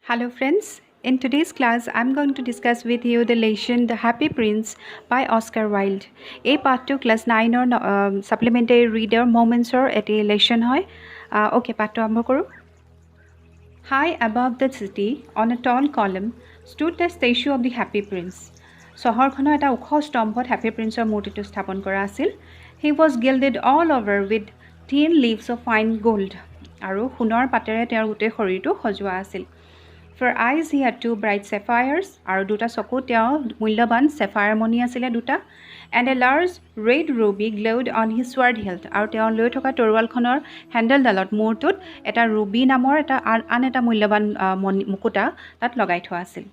Hello friends, in today's class I'm going to discuss with you the lesson The Happy Prince by Oscar Wilde. A part 2 class 9 or supplementary reader moments or at a lesson hoy. Okay, part 2 আৰম্ভ কৰো. High above the city on a tall column stood the statue of the Happy Prince. চহৰখনৰ এটা ওখ স্তম্ভত Happy Princeৰ মূৰ্তিটো স্থাপন কৰা আছিল. He was gilded all over with thin leaves of fine gold. আৰু সোণৰ পাতেৰে তেওঁৰ গোটেই শৰীৰটো সজোৱা আছিল. For eyes he had two bright sapphires, আৰু দুটা চকু তেওঁৰ মূল্যৱান sapphire মণি আছিলে দুটা, and a large red ruby glowed on his sword hilt, আৰু তেওঁ লৈ থকা তৰোৱালখনৰ হেণ্ডেলডালত মূৰটোত এটা ৰুবি নামৰ আন এটা মূল্যৱান মুকুতা তাত লগাই থোৱা আছিল.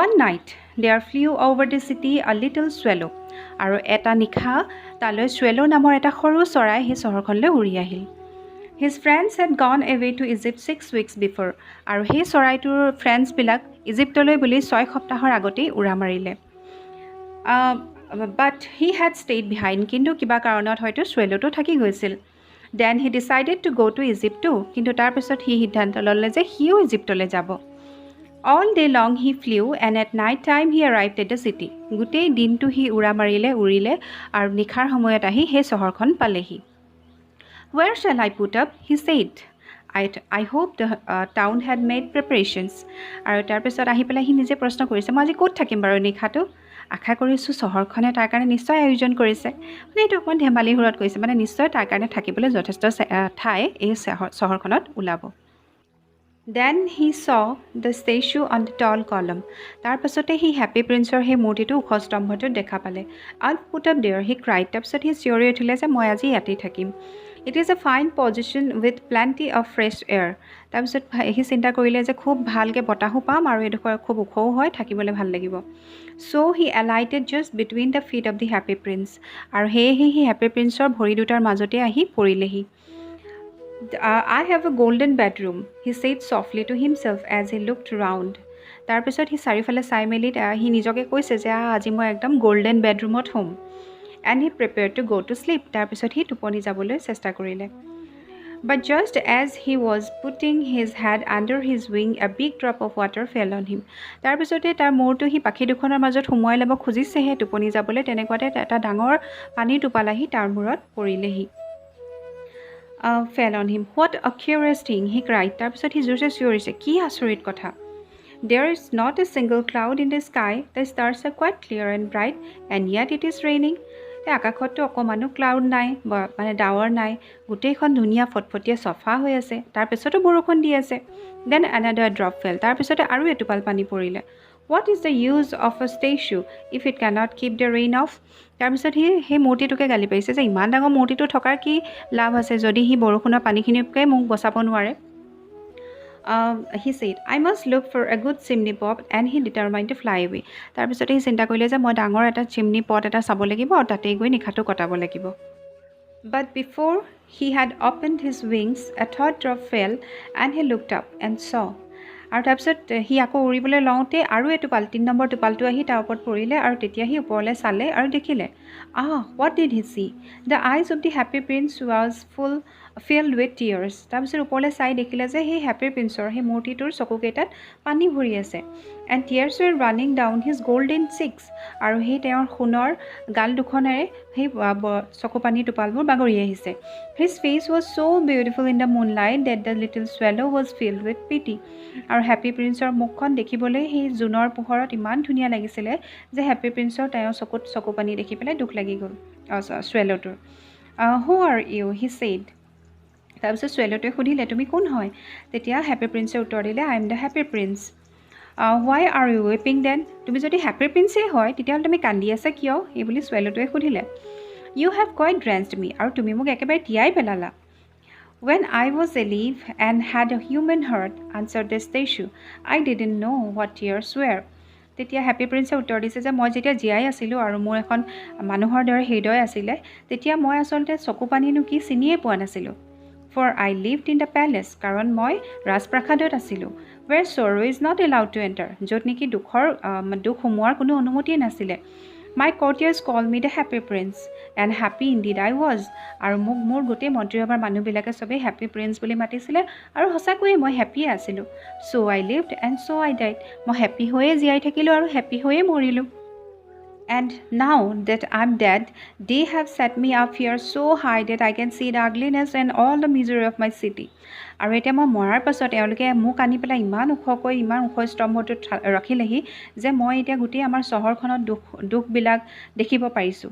One night there flew over the city a little swallow, আৰু এটা নিশা তালৈ swallow নামৰ এটা সৰু চৰাই সেই চহৰখনলৈ উৰি আহিল. His friends had gone away to Egypt 6 weeks before, আৰু সেই চৰাইটোৰ ফ্ৰেণ্ডছবিলাক ইজিপ্তলৈ বুলি 6 সপ্তাহৰ আগতেই উৰা মাৰিলে. But he had stayed behind, কিন্তু কিবা কাৰণত হয়তো swallowটো থাকি গৈছিল. Then he decided to go to Egypt too, কিন্তু তাৰপিছত সি সিদ্ধান্ত ল'লে যে সিও ইজিপ্তলৈ যাব. All day long he flew, and at night time he arrived at the city. গোটেই দিনটো সি উৰা উৰিলে আৰু নিশাৰ সময়ত আহি সেই চহৰখন পালেহি. Where shall I put up? He said. I hope the town had made preparations. আৰু তাৰপিছত আহি পেলাই সি নিজে প্ৰশ্ন কৰিছে, মই আজি ক'ত থাকিম বাৰু নিশাটো? আশা কৰিছোঁ চহৰখনে তাৰ কাৰণে নিশ্চয় আয়োজন কৰিছে. মানে এইটো অকণমান ধেমালি সুৰত কৈছে, মানে নিশ্চয় তাৰ কাৰণে থাকিবলৈ যথেষ্ট ঠাই এই চহৰখনত ওলাব. Then he saw the statue on the tall column. তাৰপাছতে সি হেপী প্ৰিন্সৰ সেই মূৰ্তিটো ওখ স্তম্ভটোত দেখা পালে. I'll put up there, he cried. তাৰপিছত সি চিঞৰি উঠিলে যে মই আজি ইয়াতেই থাকিম. It is a fine position with plenty of fresh air. তাৰপিছত সি চিন্তা কৰিলে যে খুব ভালকৈ বতাহো পাম আৰু এইডোখৰ খুব ওখও হয়, থাকিবলৈ ভাল লাগিব. So he alighted just between the feet of the happy prince. আৰু সেয়েহে সি হেপী প্ৰিন্সৰ ভৰি দুটাৰ মাজতে আহি পৰিলেহি. I have a golden bedroom, he said softly to himself as he looked round. তাৰপিছত সি চাৰিওফালে চাই মেলি সি নিজকে কৈছে যে আজি মই একদম গোল্ডেন বেডৰুমত হ'ম. And he prepared to go to sleep. তাৰপিছত সি টোপনি যাবলৈ চেষ্টা কৰিলে. But just as he was putting his head under his wing, a big drop of water fell on him. তাৰপিছতে তাৰ মূৰটো সি পাখি দুখনৰ মাজত সোমোৱাই ল'ব খুজিছেহে টোপনি যাবলৈ, তেনেকুৱাতে এটা ডাঙৰ পানীৰ টোপাল আহি তাৰ মূৰত পৰিলেহি. Fell on him. What a curious thing, he cried. তাৰপিছত সি জোৰছে চিঞৰিছে, কি আচৰিত কথা. There is not a single cloud in the sky. The stars are quite clear and bright, and yet it is raining. আকাশততো অকণমানো ক্লাউড নাই, মানে ডাৱৰ নাই, গোটেইখন ধুনীয়া ফটফটীয়া চফা হৈ আছে, তাৰপিছতো বৰষুণ দি আছে. Then another drop fell. তাৰপিছতে আৰু এটোপাল পানী পৰিলে. What is the use of a statue if it cannot keep the rain off? তাৰপিছত সি সেই মূৰ্তিটোকে গালি পাৰিছে যে ইমান ডাঙৰ মূৰ্তিটো থকাৰ কি লাভ আছে যদি সি বৰষুণৰ পানীখিনিকে মোক বচাব নোৱাৰে. He said, I must look for a good chimney pot, and he determined to fly away. তাৰপিছতে সি চিন্তা কৰিলে যে মই ডাঙৰ এটা চিমনি পট এটা চাব লাগিব আৰু তাতেই গৈ নিশাটো কটাব লাগিব. But before he had opened his wings, a third drop fell, and he looked up and saw. আৰু তাৰপিছত সি আকৌ উৰিবলৈ লওঁতে আৰু এটোপাল 3 নম্বৰ টোপালটো আহি তাৰ ওপৰত পৰিলে আৰু তেতিয়া সি ওপৰলৈ চালে আৰু দেখিলে. What did he see? The eyes of the happy prince was filled with tears. তাৰপিছত ওপৰলৈ চাই দেখিলে যে সেই হেপী প্ৰিন্সৰ সেই মূৰ্তিটোৰ চকুকেইটাত পানী ভৰি আছে. And tears were running down his golden cheeks. আৰু সেই তেওঁৰ সোণৰ গাল দুখনেৰে সেই চকু পানীৰ টোপালবোৰ বাগৰি আহিছে. His face was so beautiful in the moonlight that the little swallow was filled with pity. আৰু হেপী প্ৰিন্সৰ মুখখন দেখিবলৈ সেই জোনৰ পোহৰত ইমান ধুনীয়া লাগিছিলে যে হেপী প্ৰিন্সৰ তেওঁৰ চকুত চকু পানী দেখি পেলাই দুখ লাগি গ'ল চুৱেল'টোৰ. Who are you? he said. তাৰপিছত চুৱেল'টোৱে সুধিলে তুমি কোন হয়? তেতিয়া হেপী প্ৰিন্সে উত্তৰ দিলে I am the happy prince. Why are you weeping then? তুমি যদি হেপী প্ৰিন্সেই হয় তেতিয়াহ'লে তুমি কান্দি আছা কিয়? এই বুলি চুৱেল'টোৱে সুধিলে. You have quite drenched me. আৰু তুমি মোক একেবাৰে তিয়াই পেলালা. When I was alive and had a human heart, answered the statue, I didn't know what tears were. তেতিয়া হেপী প্ৰিন্সে উত্তৰ দিছে যে মই যেতিয়া জীয়াই আছিলোঁ আৰু মোৰ এখন মানুহৰ দৰে হৃদয় আছিলে তেতিয়া মই আচলতে চকু পানীনো কি চিনিয়ে পোৱা নাছিলোঁ. For I lived in the palace, কাৰণ মই ৰাজপ্ৰাসাদত আছিলোঁ. Where sorrow is not allowed to enter, য'ত নেকি দুখ সোমোৱাৰ কোনো অনুমতিয়ে নাছিলে. My courtiers call me the happy prince, and happy indeed I was. আৰু মোক মোৰ গোটেই মন্ত্ৰীসভাৰ মানুহবিলাকে চবেই হেপী প্ৰিন্স বুলি মাতিছিলে আৰু সঁচাকৈয়ে মই হেপ্পিয়ে আছিলোঁ। So' I lived and so' I died. মই হেপ্পী হৈয়ে জীয়াই থাকিলোঁ আৰু হেপ্পী হৈয়ে মৰিলোঁ। And now that I'm dead, they have set me up here so high that I can see the ugliness and all the misery of my city. আৰু এতিয়া মই মৰাৰ পাছত এওঁলোকে মোক আনি পেলাই ইমান ওখ স্তম্ভটোত ৰাখিলেহি যে মই এতিয়া গোটেই আমাৰ চহৰখনত দুখবিলাক দেখিব পাৰিছোঁ,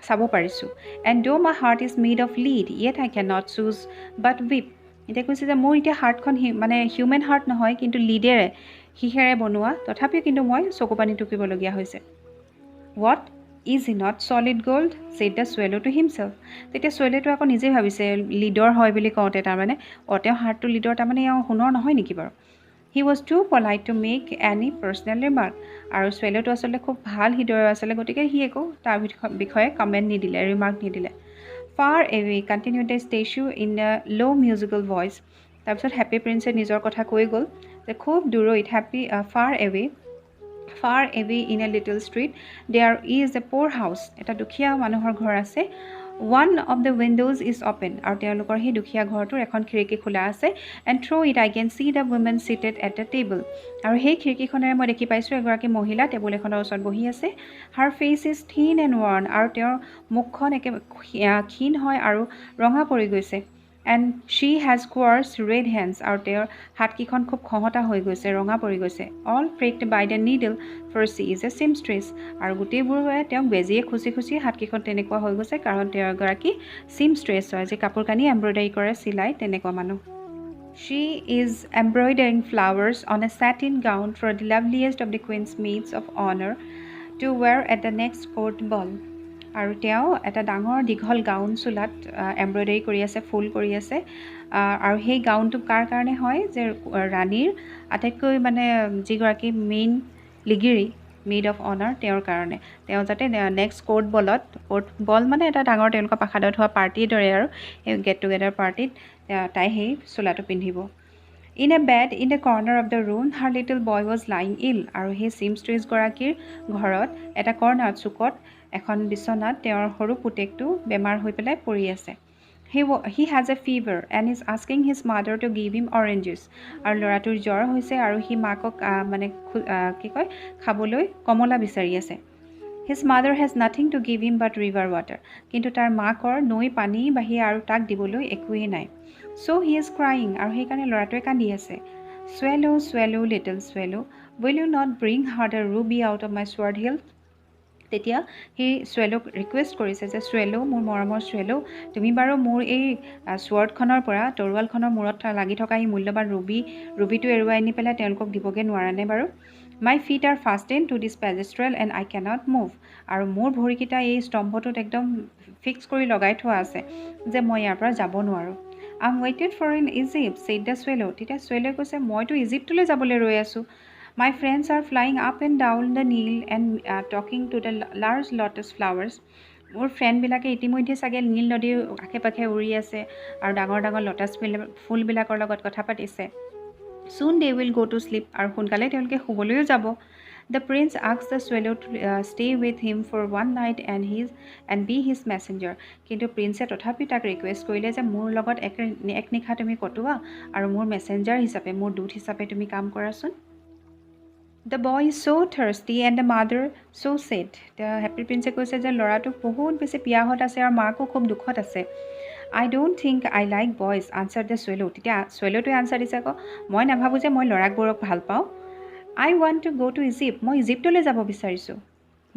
চাব পাৰিছোঁ। And though my heart is made of lead, yet I cannot choose but weep. এতিয়া কৈছে যে মোৰ এতিয়া হাৰ্টখন মানে হিউমেন হাৰ্ট নহয়, কিন্তু লিডেৰে শিহেৰে বনোৱা, তথাপিও কিন্তু মই চকু পানী টুকিবলগীয়া হৈছে। What? Is he not solid gold? Said the swallow to himself. তেতিয়া চুৱেলোটো আকৌ নিজেই ভাবিছে লিডৰ হয় বুলি কওঁতে তাৰমানে তেওঁ হাৰ্টটো লিডৰ তাৰমানে সোণৰ নহয় নেকি বাৰু? He was too polite to make any personal remark. আৰু চুৱেলোটো আচলতে খুব ভাল হৃদয়ৰ আছিলে, গতিকে সি একো তাৰ বিষয়ে কমেণ্ট নিদিলে, ৰিমাৰ্ক নিদিলে। Far away, continued the statue in a low musical voice. তাৰপিছত হেপী প্ৰিন্সে নিজৰ কথা কৈ গ'ল যে খুব দূৰৈত far away in a little street, there is a poor house. এটা দুখীয়া মানুহৰ ঘৰ আছে। One of the windows is open. আৰু তেওঁলোকৰ সেই দুখীয়া ঘৰটোৰ এখন খিৰিকী খোলা আছে। And through it I can see the woman seated at the table. আৰু সেই খিৰিকীখনেৰে মই দেখি পাইছোঁ এগৰাকী মহিলা টেবুল এখনৰ ওচৰত বহি আছে। Her face is thin and worn. আৰু তেওঁৰ মুখখন একেবাৰে ক্ষীণ হয় আৰু ৰঙা পৰি গৈছে। And she has coarse red hands. আৰু তেওঁৰ হাতকেইখন খুব খহটা হৈ গৈছে, ৰঙা পৰি গৈছে। All pricked by the needle, for she is a seamstress. আৰু গোটেইবোৰে তেওঁক বেজিয়ে খুচি হাতকেইখন তেনেকুৱা হৈ গৈছে, কাৰণ তেওঁ এগৰাকী seamstress হয়, যে কাপোৰ কানি এম্ব্ৰইডাৰী কৰে, চিলাই, তেনেকুৱা মানুহ। She is embroidering flowers on a satin gown for the loveliest of the queen's maids of honor to wear at the next court ball. আৰু তেওঁ এটা ডাঙৰ দীঘল গাউন চোলাত এম্ব্ৰইডাৰী কৰি আছে, ফুল কৰি আছে। আৰু সেই গাউনটো কাৰ কাৰণে হয়, যে ৰাণীৰ আটাইতকৈ মানে যিগৰাকী মেইন লিগিৰী, মেইড অফ অনাৰ, তেওঁৰ কাৰণে। তেওঁ যাতে নেক্সট কোৰ্ট বল মানে এটা ডাঙৰ তেওঁলোকৰ প্ৰাসাদত হোৱা পাৰ্টিৰ দৰে আৰু সেই গেট টুগেডাৰ পাৰ্টিত তাই সেই চোলাটো পিন্ধিব। In a bed in the corner of the room, her little boy was lying ill. আৰু সেই seamstressগৰাকীৰ ঘৰত এটা কৰ্ণাৰত চুকত এখন বিচনাত তেওঁৰ সৰু পুতেকটো বেমাৰ হৈ পেলাই পৰি আছে। He has a fever and is asking his mother to give him oranges. আৰু ল'ৰাটোৰ জ্বৰ হৈছে আৰু সি মাকক মানে খাবলৈ কমলা বিচাৰি আছে। His mother has nothing to give him but river water. কিন্তু তাৰ মাকৰ নৈ পানী বাহিৰে আৰু তাক দিবলৈ একোৱেই নাই। So he is crying. আৰু সেইকাৰণে ল'ৰাটোৱে কান্দি আছে। Swallow, swallow, little swallow, will you not bring her the ruby out of my sword hilt? তেতিয়া সেই চুৱেলোক ৰিকুৱেষ্ট কৰিছে যে চুৱেলো, মোৰ মৰমৰ চুৱেলো, তুমি বাৰু মোৰ এই ছুৱৰ্ডখনৰ পৰা, তৰোৱালখনৰ মূৰত লাগি থকা এই মূল্যৱান ৰুবিটো এৰুৱাই নি পেলাই তেওঁলোকক দিবগৈ নোৱাৰানে বাৰু? My feet are fastened to this pedestal and I cannot move. আৰু মোৰ ভৰিকেইটা এই স্তম্ভটোত একদম ফিক্স কৰি লগাই থোৱা আছে যে মই ইয়াৰ পৰা যাব নোৱাৰোঁ। I'm waited for in Egypt, said the swallow. তেতিয়া চুৱেলোৱে কৈছে মইতো ইজিপ্তলৈ যাবলৈ ৰৈ আছোঁ। My friends are flying up and down the Nile and talking to the large lotus flowers. মোৰ ফ্ৰেণ্ডবিলাকে ইতিমধ্যে চাগে নীল নদীৰ আশে পাশে উৰি আছে আৰু ডাঙৰ ডাঙৰ লটাছ ফুলবিলাকৰ লগত কথা পাতিছে। Soon they will go to sleep. আৰু সোনকালে তেওঁলোকে শুবলৈও যাব। The prince asked the swallow to stay with him for one night and be his messenger. কিন্তু প্ৰিন্সে তথাপি তাক ৰিকুৱেষ্ট কৰিলে যে মোৰ লগত এক নিশা তুমি কটোৱা আৰু মোৰ মেছেঞ্জাৰ হিচাপে, মোৰ দূত হিচাপে তুমি কাম কৰাচোন। The boy is so thirsty and the mother so sad. Happy প্ৰিন্সে কৈছে যে ল'ৰাটোক বহুত বেছি পিয়াহত আছে আৰু মাকো খুব দুখত আছে। I don't think I like boys, answered the swallow. তেতিয়া চুৱেলোটোৱে আনচাৰ দিছে আকৌ, মই নাভাবোঁ যে মই ল'ৰাবোৰক ভাল পাওঁ। I want to go to Egypt. মই ইজিপ্তলৈ যাব বিচাৰিছোঁ।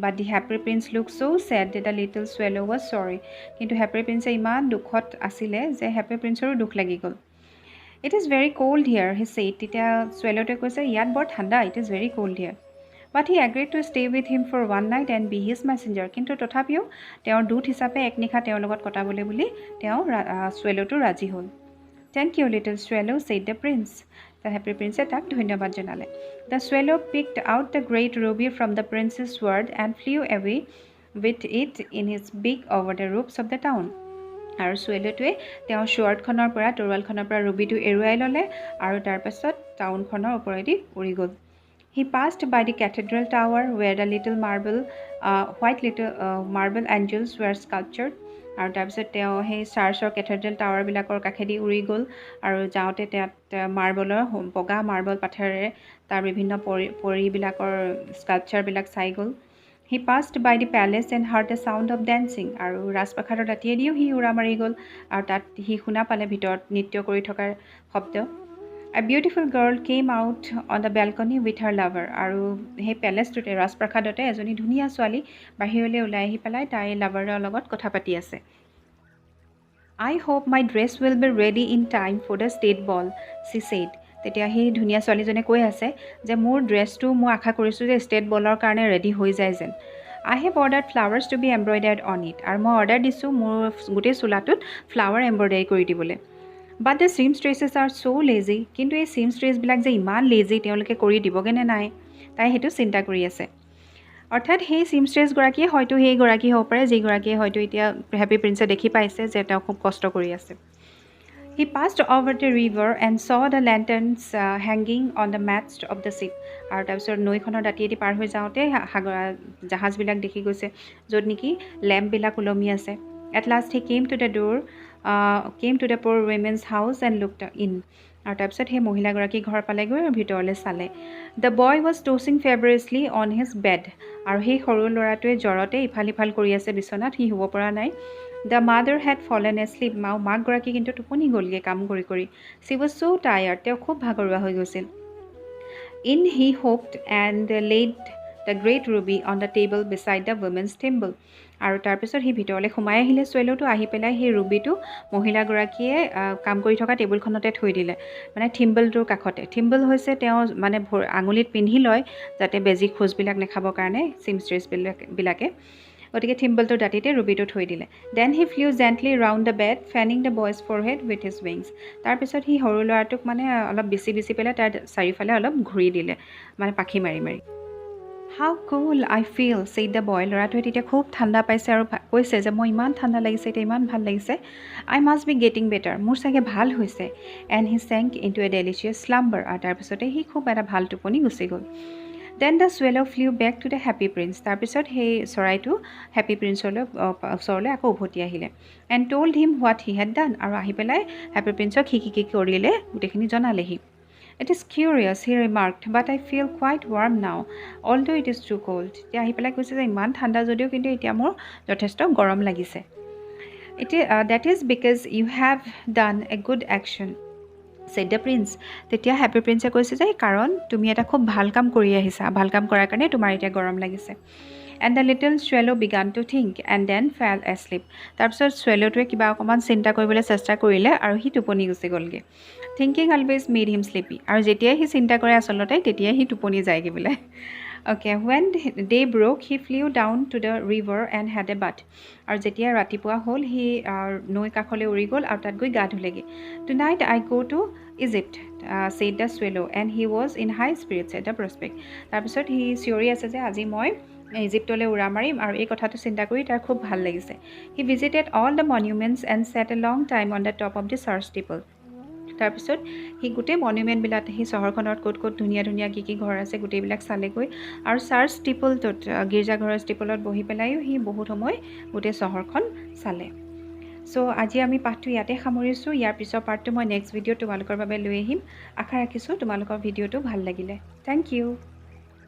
But the happy prince looked so sad that the little swallow was sorry. কিন্তু হেপী প্ৰিন্সে ইমান দুখত আছিলে যে হেপী প্ৰিন্সৰো দুখ লাগি গ'ল। It is very cold here, he said. তেতিয়া চুৱেলোটোৱে কৈছে ইয়াত বৰ ঠাণ্ডা, it is very cold here. But he agreed to stay with him for one night and be his messenger. কিন্তু তথাপিও তেওঁৰ দূত হিচাপে এক নিশা তেওঁৰ লগত কটাবলৈ বুলি চুৱেলোটো ৰাজি হ'ল। Thank you, little swallow, said the prince. The happy prince তাক ধন্যবাদ জনালে। The swallow picked out the great ruby from the prince's sword and flew away with it in his beak over the roofs of the town. আৰু চুৱেলোটোৱে তেওঁৰ ছুৱৰ্ডখনৰ পৰা, তৰোৱালখনৰ পৰা ৰুবিটো এৰুৱাই ল'লে আৰু তাৰপাছত টাউনখনৰ ওপৰেদি উৰি গ'ল। He passed by the cathedral tower where the white little marble angels were sculptured. আৰু তাৰপিছত তেওঁ সেই চাৰ্চৰ কেথেড্ৰেল টাৱাৰবিলাকৰ কাষেদি উৰি গ'ল আৰু যাওঁতে তাত বগা মাৰ্বল পাথৰেৰে তাৰ বিভিন্ন পৰিবিলাকৰ স্কাল্পচাৰবিলাক চাই গ'ল। He passed by the palace and heard the sound of dancing, আৰু ৰাজপ্ৰাসাদৰ দাঁতিয়েদিও সি উৰা মাৰি গ'ল আৰু তাত সি শুনা পালে ভিতৰত নৃত্য কৰি থকাৰ শব্দ। A beautiful girl came out on the balcony with her lover, আৰু সেই পেলেচটোতে ৰাজপ্ৰাসাদতে এজনী ধুনীয়া ছোৱালী বাহিৰলৈ ওলাই আহি পেলাই তাইৰ লাভাৰৰ লগত কথা পাতি আছে। I hope my dress will be ready in time for the state ball, she said. তেতিয়া সেই ধুনীয়া ছোৱালীজনে কৈ আছে যে মোৰ ড্ৰেছটো মই আশা কৰিছোঁ যে ষ্টেট বলৰ কাৰণে ৰেডি হৈ যায় যেন। I have ordered flowers to be embroidered on it, আৰু মই অৰ্ডাৰ দিছোঁ মোৰ গোটেই চোলাটোত ফ্লাৱাৰ এম্ব্ৰইডাৰী কৰি দিবলৈ। But the seamstresses are so lazy, কিন্তু এই seamstressবিলাক যে ইমান লেজি, তেওঁলোকে কৰি দিবগৈ নে নাই, তাই সেইটো চিন্তা কৰি আছে। অৰ্থাৎ সেই seamstressগৰাকীয়ে হয়তো সেইগৰাকী হ'ব পাৰে যিগৰাকীয়ে হয়তো এতিয়া হেপী প্ৰিন্সে দেখি পাইছে যে তেওঁ খুব কষ্ট কৰি আছে। He passed over the river and saw the lanterns hanging on the mast of the ship. আৰু তাৰপিছত নৈখনৰ দাঁতিয়েদি পাৰ হৈ যাওঁতে জাহাজবিলাক দেখি গৈছে য'ত নেকি লেম্পবিলাক ওলমি আছে। At last he came to the poor women's house and looked in. আৰু তাৰপিছত সেই মহিলাগৰাকী ঘৰ পালেগৈ আৰু ভিতৰলৈ চালে। The boy was tossing feverishly on his bed. আৰু সেই সৰু ল'ৰাটোৱে জ্বৰতে ইফাল সিফাল কৰি আছে বিচনাত, সি শুব পৰা নাই। The mother had fallen asleep. মাকগৰাকী কিন্তু টোপনি গ'লগৈ কাম কৰি কৰি। She was so tired. তেওঁ খুব ভাগৰুৱা হৈ গৈছিল। In he hopped and laid the great ruby on the table beside the women's thimble. আৰু তাৰপিছত সি ভিতৰলৈ সোমাই আহিলে চুৱেলোটো, আহি পেলাই সেই ৰুবিটো মহিলাগৰাকীয়ে কাম কৰি থকা টেবুলখনতে থৈ দিলে, মানে থিম্বলটোৰ কাষতে। থিম্বল হৈছে তেওঁ মানে আঙুলিত পিন্ধি লয় যাতে বেজি খোজবিলাক নাখাবৰ কাৰণে চিমষ্ট্ৰেছবিলাকে, গতিকে থিম্বলটোৰ দাঁতিতে ৰুবিটো থৈ দিলে। Then he flew gently round the bed fanning the boy's forehead with his wings. তাৰপিছত সি সৰু ল'ৰাটোক মানে অলপ বিচি পেলাই তাৰ চাৰিওফালে অলপ ঘূৰি দিলে, মানে পাখি মাৰি মাৰি। How cool I feel, said the boy. ল'ৰাটোৱে তেতিয়া খুব ঠাণ্ডা পাইছে আৰু কৈছে যে মই ইমান ঠাণ্ডা লাগিছে, এতিয়া ইমান ভাল লাগিছে। I must be getting better. মোৰ চাগে ভাল হৈছে। And he sank into a delicious slumber. আৰু তাৰপিছতে সি খুব এটা ভাল টোপনি গুচি গ'ল। Then the swallow flew back to the happy prince. তাৰপিছত সেই চৰাইটো হেপী প্ৰিন্সলৈ ওচৰলৈ আকৌ উভতি আহিলে। And told him what he had done. আৰু আহি পেলাই হেপী প্ৰিন্সক সি কি কৰিলে গোটেইখিনি জনালেহি। It is curious, he remarked, but I feel quite warm now, although it is too cold. এতিয়া আহি পেলাই কৈছে যে ইমান ঠাণ্ডা যদিও কিন্তু এতিয়া মোৰ যথেষ্ট গৰম লাগিছে। That is because you have done a good action, said the prince. তেতিয়া হেপী প্ৰিন্সে কৈছে যে কাৰণ তুমি এটা খুব ভাল কাম কৰি আহিছা, ভাল কাম কৰাৰ কাৰণে তোমাৰ এতিয়া গৰম লাগিছে। And the little swallow began to think and then fell asleep. তাৰপিছত swallowটোৱে কিবা অকণমান চিন্তা কৰিবলৈ চেষ্টা কৰিলে আৰু সি টোপনি গুচি গ'লগৈ। Thinking always made him sleepy. আৰু যেতিয়াই সি চিন্তা কৰে আচলতে তেতিয়াই সি টোপনি যায়গৈ বোলে। Okay, when day broke, he flew down to the river and had a bath. আৰু যেতিয়া ৰাতিপুৱা হ'ল সি নৈ কাষলৈ উৰি গ'ল আৰু তাত গৈ গা ধুলেগৈ। Tonight I go to Egypt, said the swallow, and he was in high spirits at the prospect. তাৰপিছত সি চিঞৰি আছে যে আজি মই ইজিপ্তলৈ উৰা মাৰিম আৰু এই কথাটো চিন্তা কৰি তাৰ খুব ভাল লাগিছে। He visited all the monuments and sat a long time on the top of the church steeple. তাৰপিছত সি গোটেই মনুমেণ্টবিলাক সেই চহৰখনত ক'ত ক'ত ধুনীয়া ধুনীয়া কি ঘৰ আছে গোটেইবিলাক চালেগৈ আৰু চাৰ্চ ষ্টিপলটোত গীৰ্জাঘৰৰ ষ্টিপলত বহি পেলাইও সি বহুত সময় গোটেই চহৰখন চালে। চ' আজি আমি পাঠটো ইয়াতে সামৰিছোঁ। ইয়াৰ পিছৰ পাৰ্টটো মই নেক্সট ভিডিঅ'ত তোমালোকৰ বাবে লৈ আহিম। আশা ৰাখিছোঁ তোমালোকৰ ভিডিঅ'টো ভাল লাগিলে। Thank U.